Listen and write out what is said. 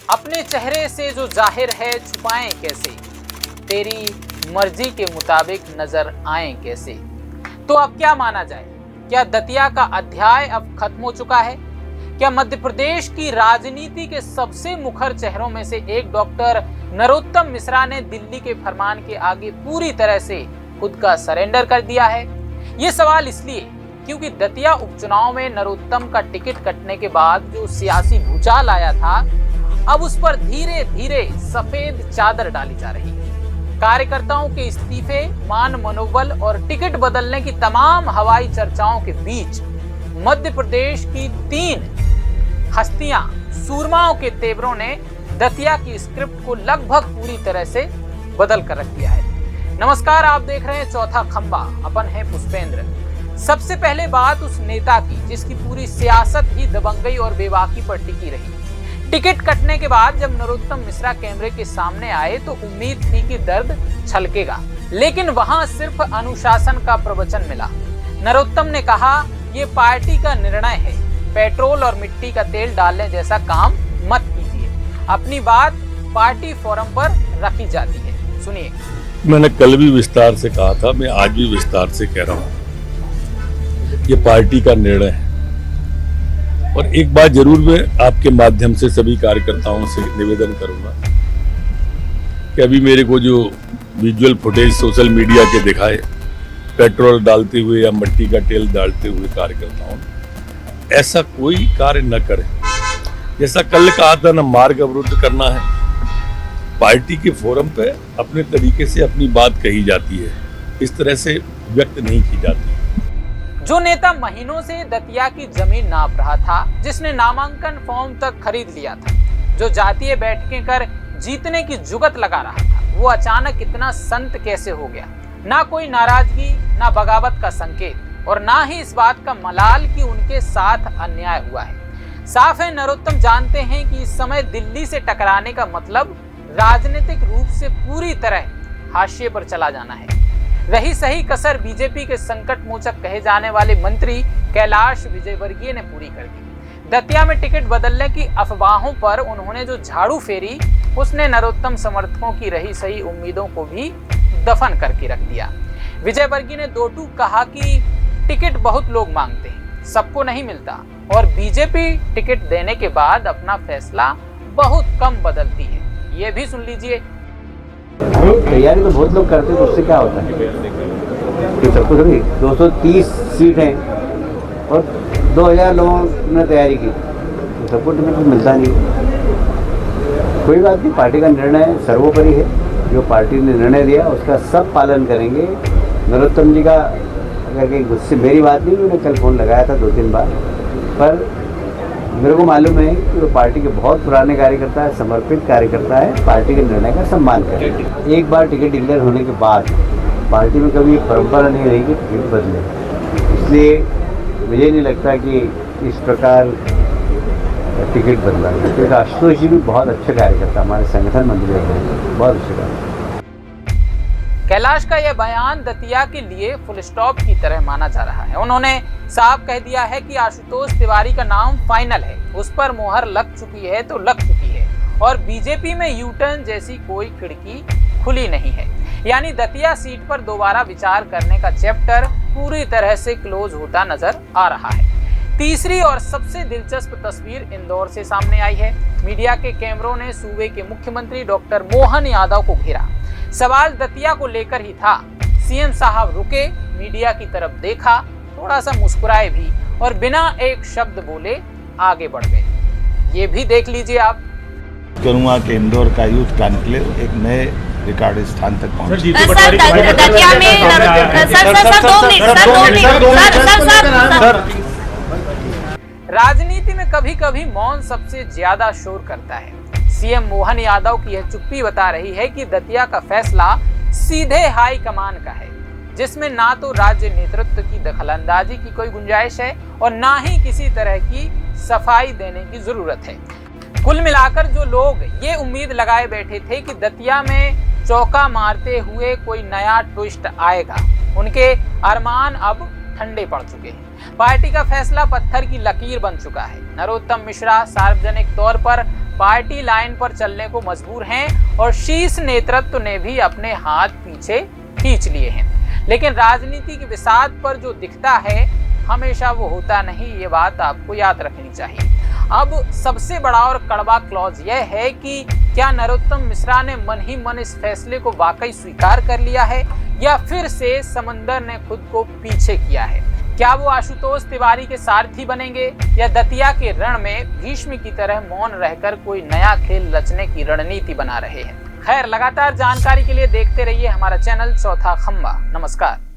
अपने चेहरे से जो जाहिर है छुपाएं कैसे, तेरी मर्जी के मुताबिक नजर आए कैसे। तो अब क्या माना जाए, क्या दतिया का अध्याय अब खत्म हो चुका है? क्या मध्य प्रदेश की राजनीति के सबसे मुखर चेहरों में से एक डॉक्टर नरोत्तम मिश्रा ने दिल्ली के फरमान के आगे पूरी तरह से खुद का सरेंडर कर दिया है? ये सवाल इसलिए क्योंकि दतिया उपचुनाव में नरोत्तम का टिकट कटने के बाद जो सियासी भूचाल आया था, अब उस पर धीरे धीरे सफेद चादर डाली जा रही है। कार्यकर्ताओं के इस्तीफे, मान मनोबल और टिकट बदलने की तमाम हवाई चर्चाओं के बीच मध्य प्रदेश की 3 हस्तियां, सूरमाओं के तेवरों ने दतिया की स्क्रिप्ट को लगभग पूरी तरह से बदल कर रख दिया है। नमस्कार, आप देख रहे हैं चौथा खंबा, अपन है पुष्पेंद्र। सबसे पहले बात उस नेता की जिसकी पूरी सियासत ही दबंगई और बेबाकी पर टिकी रही। टिकट कटने के बाद जब नरोत्तम मिश्रा कैमरे के सामने आए तो उम्मीद थी कि दर्द छलकेगा, लेकिन वहां सिर्फ अनुशासन का प्रवचन मिला। नरोत्तम ने कहा, ये पार्टी का निर्णय है, पेट्रोल और मिट्टी का तेल डालने जैसा काम मत कीजिए। अपनी बात पार्टी फोरम पर रखी जाती है, सुनिए। मैंने कल भी विस्तार से कहा था, मैं आज भी विस्तार से कह रहा हूं, ये पार्टी का निर्णय है। और एक बात जरूर मैं आपके माध्यम से सभी कार्यकर्ताओं से निवेदन करूंगा कि अभी मेरे को जो विजुअल फुटेज सोशल मीडिया के दिखाए पेट्रोल डालते हुए या मिट्टी का तेल डालते हुए कार्यकर्ताओं ने, ऐसा कोई कार्य न करें। जैसा कल कहा था, न मार्ग अवरुद्ध करना है, पार्टी के फोरम पे अपने तरीके से अपनी बात कही जाती है, इस तरह से व्यक्त नहीं की जाती। जो नेता महीनों से दतिया की जमीन नाप रहा था, जिसने नामांकन फॉर्म तक खरीद लिया था, जो जातीय बैठकें कर जीतने की जुगत लगा रहा था, वो अचानक इतना संत कैसे हो गया? ना कोई नाराजगी, ना बगावत का संकेत, और ना ही इस बात का मलाल कि उनके साथ अन्याय हुआ है। साफ है, नरोत्तम जानते हैं कि इस समय दिल्ली से टकराने का मतलब राजनीतिक रूप से पूरी तरह हाशिए पर चला जाना है। रही सही कसर बीजेपी के संकट मोचक कहे जाने वाले मंत्री कैलाश विजयवर्गीय ने पूरी कर दी। दतिया में टिकट बदलने की अफवाहों पर उन्होंने जो झाड़ू फेरी, उसने नरोत्तम समर्थकों की रही सही उम्मीदों को भी दफन करके रख दिया। विजयवर्गीय ने दो टूक कहा कि टिकट बहुत लोग मांगते हैं, सबको नहीं मिलता, और बीजेपी टिकट देने के बाद अपना फैसला बहुत कम बदलती है। ये भी सुन लीजिए। तैयारी तो बहुत लोग करते हैं, उससे क्या होता है कि सबको थोड़ी 230 सीट हैं और 2000 लोगों ने तैयारी की, तो सबको टिकट मिलता नहीं। कोई बात नहीं, पार्टी का निर्णय सर्वोपरि है। जो पार्टी ने निर्णय दिया उसका सब पालन करेंगे। नरोत्तम जी का अगर कहीं गुस्से, मेरी बात नहीं, मैंने कल फ़ोन लगाया था 2-3 बार, पर मेरे को मालूम है कि वो पार्टी के बहुत पुराने कार्यकर्ता है, समर्पित कार्यकर्ता है, पार्टी के निर्णय का सम्मान करें। एक बार टिकट डिक्लेयर होने के बाद पार्टी में कभी परंपरा नहीं रही कि टिकट बदले, इसलिए मुझे नहीं लगता कि इस प्रकार टिकट बदला। क्योंकि आशुतोष जी भी बहुत अच्छे कार्यकर्ता, हमारे संगठन मंत्री हैं, बहुत अच्छे कार्यकर्ता। कैलाश का यह बयान दतिया के लिए फुल स्टॉप की तरह माना जा रहा है। उन्होंने साफ कह दिया है कि आशुतोष तिवारी का नाम फाइनल है, उस पर मोहर लग चुकी है तो लग चुकी है, और बीजेपी में यू टर्न जैसी कोई खिड़की खुली नहीं है। यानी दतिया सीट पर दोबारा विचार करने का चैप्टर पूरी तरह से क्लोज होता नजर आ रहा है। तीसरी और सबसे दिलचस्प तस्वीर इंदौर से सामने आई है। मीडिया के कैमरों ने सूबे के मुख्यमंत्री डॉक्टर मोहन यादव को घेरा। सवाल दतिया को लेकर ही था। सीएम साहब रुके, मीडिया की तरफ देखा, थोड़ा सा मुस्कुराए भी, और बिना एक शब्द बोले आगे बढ़ गए। ये भी देख लीजिए आप। करूँगा कि इंदौर का यूथ कॉन्क्लेव एक नए रिकॉर्ड स्थान तक पहुंचे। राजनीति में कभी कभी मौन सबसे ज्यादा शोर करता है। सीएम मोहन यादव की यह चुप्पी बता रही है कि दतिया का फैसला सीधे हाई कमान का है, जिसमें ना तो राज्य नेतृत्व की दखलंदाजी की कोई गुंजाइश है और ना ही किसी तरह की सफाई देने की जरूरत है। कुल मिलाकर जो लोग ये उम्मीद लगाए बैठे थे कि दतिया में चौका मारते हुए कोई नया ट्विस्ट आएगा, उनके अरमान अब ठंडे पड़ चुके हैं। पार्टी का फैसला पत्थर की लकीर बन चुका है। नरोत्तम मिश्रा सार्वजनिक तौर पर पार्टी लाइन पर चलने को मजबूर हैं और शीर्ष नेतृत्व ने भी अपने हाथ पीछे खींच लिए हैं। लेकिन राजनीति की बिसात पर जो दिखता है हमेशा वो होता नहीं, ये बात आपको याद रखनी चाहिए। अब सबसे बड़ा और कड़वा क्लॉज यह है कि क्या नरोत्तम मिश्रा ने मन ही मन इस फैसले को वाकई स्वीकार कर लिया है या फिर से समंदर ने खुद को पीछे किया है। क्या वो आशुतोष तिवारी के सारथी बनेंगे या दतिया के रण में भीष्म की तरह मौन रहकर कोई नया खेल रचने की रणनीति बना रहे हैं। खैर, लगातार जानकारी के लिए देखते रहिए हमारा चैनल चौथा खंबा। नमस्कार।